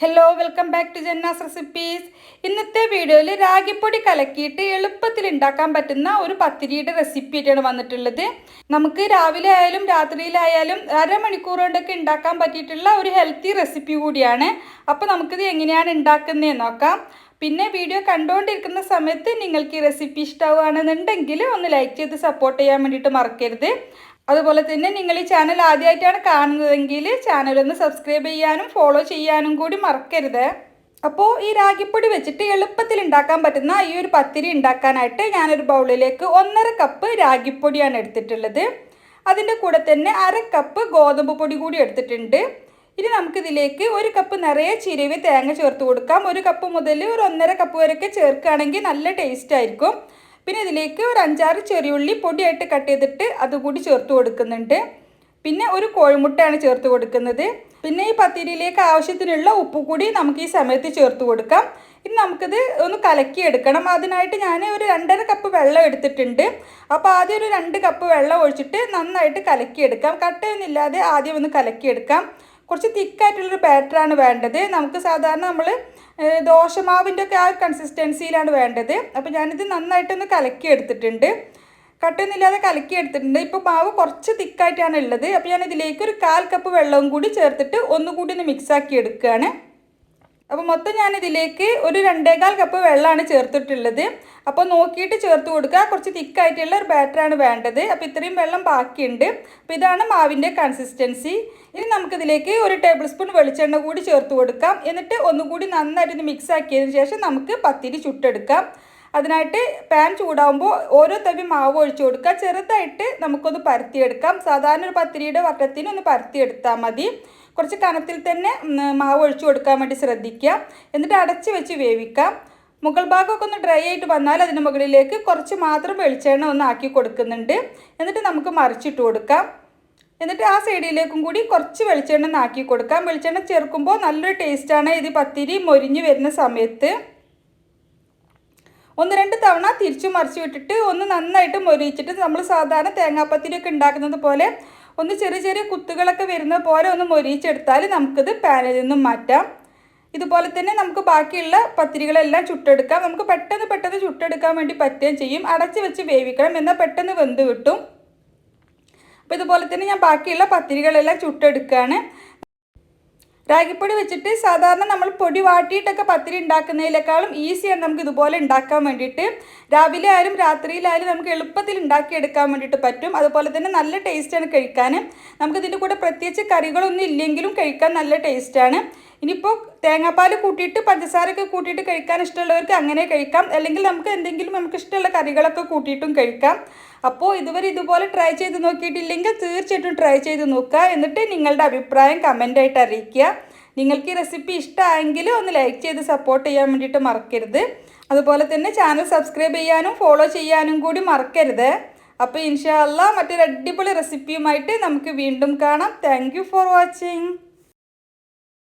Hello welcome back to Janna's recipes. ഇന്നത്തെ വീഡിയോയിൽ രാഗിപ്പൊടി കലക്കിയിട്ട് എളുപ്പത്തിൽ ഉണ്ടാക്കാൻ പറ്റുന്ന ഒരു പത്തിരിയുടെ റെസിപ്പി ആയിട്ടാണ് വന്നിട്ടുള്ളത്. നമുക്ക് രാവിലെ ആയാലും രാത്രിയിലായാലും അരമണിക്കൂർ കൊണ്ടൊക്കെ ഉണ്ടാക്കാൻ പറ്റിയിട്ടുള്ള ഒരു ഹെൽത്തി റെസിപ്പി കൂടിയാണ്. അപ്പോൾ നമുക്കിത് എങ്ങനെയാണ് ഉണ്ടാക്കുന്നതെന്ന് നോക്കാം. പിന്നെ വീഡിയോ കണ്ടുകൊണ്ടിരിക്കുന്ന സമയത്ത് നിങ്ങൾക്ക് ഈ റെസിപ്പി ഇഷ്ടമാവുകയാണെന്നുണ്ടെങ്കിൽ ഒന്ന് ലൈക്ക് ചെയ്ത് സപ്പോർട്ട് ചെയ്യാൻ വേണ്ടിയിട്ട് മറക്കരുത്. അതുപോലെ തന്നെ നിങ്ങൾ ഈ ചാനൽ ആദ്യമായിട്ടാണ് കാണുന്നതെങ്കിൽ ചാനലൊന്ന് സബ്സ്ക്രൈബ് ചെയ്യാനും ഫോളോ ചെയ്യാനും കൂടി മറക്കരുത്. അപ്പോൾ ഈ രാഗിപ്പൊടി വെച്ചിട്ട് എളുപ്പത്തിൽ ഉണ്ടാക്കാൻ പറ്റുന്ന ഈ ഒരു പത്തിരി ഉണ്ടാക്കാനായിട്ട് ഞാനൊരു ബൗളിലേക്ക് 1.5 കപ്പ് രാഗിപ്പൊടിയാണ് എടുത്തിട്ടുള്ളത്. അതിൻ്റെ കൂടെ തന്നെ 1/2 കപ്പ് ഗോതമ്പ് പൊടി കൂടി എടുത്തിട്ടുണ്ട്. ഇനി നമുക്കിതിലേക്ക് 1 കപ്പ് നിറയെ ചിരവി തേങ്ങ ചേർത്ത് കൊടുക്കാം. 1 കപ്പ് മുതൽ ഒരു 1.5 കപ്പ് വരെയൊക്കെ ചേർക്കുകയാണെങ്കിൽ നല്ല ടേസ്റ്റ് ആയിരിക്കും. പിന്നെ ഇതിലേക്ക് ഒരു 5-6 ചെറിയുള്ളി പൊടിയായിട്ട് കട്ട് ചെയ്തിട്ട് അതുകൂടി ചേർത്ത് കൊടുക്കുന്നുണ്ട്. പിന്നെ ഒരു കോഴിമുട്ടയാണ് ചേർത്ത് കൊടുക്കുന്നത്. പിന്നെ ഈ പത്തിരിയിലേക്ക് ആവശ്യത്തിനുള്ള ഉപ്പ് കൂടി നമുക്ക് ഈ സമയത്ത് ചേർത്ത് കൊടുക്കാം. ഇനി നമുക്കിത് ഒന്ന് കലക്കിയെടുക്കണം. അതിനായിട്ട് ഞാൻ ഒരു 2.5 കപ്പ് വെള്ളം എടുത്തിട്ടുണ്ട്. അപ്പോൾ ആദ്യം ഒരു 2 കപ്പ് വെള്ളം ഒഴിച്ചിട്ട് നന്നായിട്ട് കലക്കിയെടുക്കാം. കട്ടയൊന്നുമില്ലാതെ ആദ്യം ഒന്ന് കലക്കിയെടുക്കാം. കുറച്ച് തിക്കായിട്ടുള്ളൊരു ബാറ്ററാണ് വേണ്ടത്. നമുക്ക് സാധാരണ നമ്മൾ ദോശമാവിൻ്റെ ഒക്കെ ആ കൺസിസ്റ്റൻസിയിലാണ് വേണ്ടത്. അപ്പോൾ ഞാനിത് നന്നായിട്ടൊന്ന് കലക്കിയെടുത്തിട്ടുണ്ട്. കട്ടയൊന്നുമില്ലാതെ കലക്കിയെടുത്തിട്ടുണ്ട്. ഇപ്പോൾ മാവ് കുറച്ച് തിക്കായിട്ടാണ് ഉള്ളത്. അപ്പോൾ ഞാനിതിലേക്ക് ഒരു 1/4 കപ്പ് വെള്ളവും കൂടി ചേർത്തിട്ട് ഒന്നുകൂടി ഒന്ന് മിക്സാക്കി എടുക്കുകയാണ്. അപ്പോൾ മൊത്തം ഞാനിതിലേക്ക് ഒരു 2.25 കപ്പ് വെള്ളമാണ് ചേർത്തിട്ടുള്ളത്. അപ്പോൾ നോക്കിയിട്ട് ചേർത്ത് കൊടുക്കുക. കുറച്ച് തിക്കായിട്ടുള്ള ഒരു ബാറ്ററാണ് വേണ്ടത്. അപ്പോൾ ഇത്രയും വെള്ളം ബാക്കിയുണ്ട്. അപ്പോൾ ഇതാണ് മാവിൻ്റെ കൺസിസ്റ്റൻസി. ഇനി നമുക്കിതിലേക്ക് 1 ടേബിൾ സ്പൂൺ വെളിച്ചെണ്ണ കൂടി ചേർത്ത് കൊടുക്കാം. എന്നിട്ട് ഒന്നുകൂടി നന്നായിട്ടൊന്ന് മിക്സ് ആക്കിയതിന് ശേഷം നമുക്ക് പത്തിരി ചുട്ടെടുക്കാം. അതിനായിട്ട് പാൻ ചൂടാകുമ്പോൾ ഓരോ തവി മാവ് ഒഴിച്ചു കൊടുക്കുക. ചെറുതായിട്ട് നമുക്കൊന്ന് പരത്തിയെടുക്കാം. സാധാരണ ഒരു പത്തിരിയുടെ വട്ടത്തിന് ഒന്ന് പരത്തിയെടുത്താൽ മതി. കുറച്ച് കനത്തിൽ തന്നെ മാവ് ഒഴിച്ചു കൊടുക്കാൻ വേണ്ടി ശ്രദ്ധിക്കുക. എന്നിട്ട് അടച്ച് വെച്ച് വേവിക്കാം. മുകൾ ഭാഗമൊക്കെ ഒന്ന് ഡ്രൈ ആയിട്ട് വന്നാൽ അതിന് മുകളിലേക്ക് കുറച്ച് മാത്രം വെളിച്ചെണ്ണ ഒന്ന് ആക്കി കൊടുക്കുന്നുണ്ട്. എന്നിട്ട് നമുക്ക് മറിച്ചിട്ട് കൊടുക്കാം. എന്നിട്ട് ആ സൈഡിലേക്കും കൂടി കുറച്ച് വെളിച്ചെണ്ണ ആക്കി കൊടുക്കാം. വെളിച്ചെണ്ണ ചേർക്കുമ്പോൾ നല്ലൊരു ടേസ്റ്റാണ് ഇത് പത്തിരി മൊരിഞ്ഞ് വരുന്ന സമയത്ത്. 1-2 തവണ തിരിച്ചു മറിച്ച് വിട്ടിട്ട് ഒന്ന് നന്നായിട്ട് മൊരിച്ചിട്ട് നമ്മൾ സാധാരണ തേങ്ങാപ്പത്തിരിയൊക്കെ ഉണ്ടാക്കുന്നത് പോലെ ഒന്ന് ചെറിയ ചെറിയ കുത്തുകളൊക്കെ വരുന്ന പോലെ ഒന്ന് മൊരിച്ചെടുത്താൽ നമുക്കിത് പാനിൽ നിന്നും മാറ്റാം. ഇതുപോലെ തന്നെ നമുക്ക് ബാക്കിയുള്ള പത്തിരികളെല്ലാം ചുട്ടെടുക്കാം. നമുക്ക് പെട്ടെന്ന് ചുട്ടെടുക്കാൻ വേണ്ടി പറ്റുകയും ചെയ്യും. അടച്ച് വെച്ച് വേവിക്കണം, എന്നാൽ പെട്ടെന്ന് വെന്ത് കിട്ടും. അപ്പോൾ ഇതുപോലെ തന്നെ ഞാൻ ബാക്കിയുള്ള പത്തിരികളെല്ലാം ചുട്ടെടുക്കുകയാണ്. രാഗിപ്പൊടി വെച്ചിട്ട് സാധാരണ നമ്മൾ പൊടി വാട്ടിയിട്ടൊക്കെ പത്തിരി ഉണ്ടാക്കുന്നതിനേക്കാളും ഈസിയാണ് നമുക്ക് ഇതുപോലെ ഉണ്ടാക്കാൻ വേണ്ടിയിട്ട്. രാവിലെ ആയാലും രാത്രിയിലായാലും നമുക്ക് എളുപ്പത്തിൽ ഉണ്ടാക്കിയെടുക്കാൻ വേണ്ടിയിട്ട് പറ്റും. അതുപോലെ തന്നെ നല്ല ടേസ്റ്റാണ് കഴിക്കാൻ. നമുക്കിതിൻ്റെ കൂടെ പ്രത്യേകിച്ച് കറികളൊന്നും ഇല്ലെങ്കിലും കഴിക്കാൻ നല്ല ടേസ്റ്റാണ്. ഇനിയിപ്പോൾ തേങ്ങാപ്പാൽ കൂട്ടിയിട്ട് പഞ്ചസാരയൊക്കെ കൂട്ടിയിട്ട് കഴിക്കാൻ ഇഷ്ടമുള്ളവർക്ക് അങ്ങനെ കഴിക്കാം. അല്ലെങ്കിൽ നമുക്ക് എന്തെങ്കിലും നമുക്ക് ഇഷ്ടമുള്ള കറികളൊക്കെ കൂട്ടിയിട്ടും കഴിക്കാം. അപ്പോൾ ഇതുവരെ ഇതുപോലെ ട്രൈ ചെയ്ത് നോക്കിയിട്ടില്ലെങ്കിൽ തീർച്ചയായിട്ടും ട്രൈ ചെയ്ത് നോക്കുക. എന്നിട്ട് നിങ്ങളുടെ അഭിപ്രായം കമൻ്റായിട്ട് അറിയിക്കുക. നിങ്ങൾക്ക് ഈ റെസിപ്പി ഇഷ്ടമായെങ്കിൽ ഒന്ന് ലൈക്ക് ചെയ്ത് സപ്പോർട്ട് ചെയ്യാൻ വേണ്ടിയിട്ട് മറക്കരുത്. അതുപോലെ തന്നെ ചാനൽ സബ്സ്ക്രൈബ് ചെയ്യാനും ഫോളോ ചെയ്യാനും കൂടി മറക്കരുത്. അപ്പോൾ ഇൻഷാ അല്ലാഹ് മറ്റൊരു അടിപൊളി റെസിപ്പിയുമായിട്ട് നമുക്ക് വീണ്ടും കാണാം. Thank you for watching.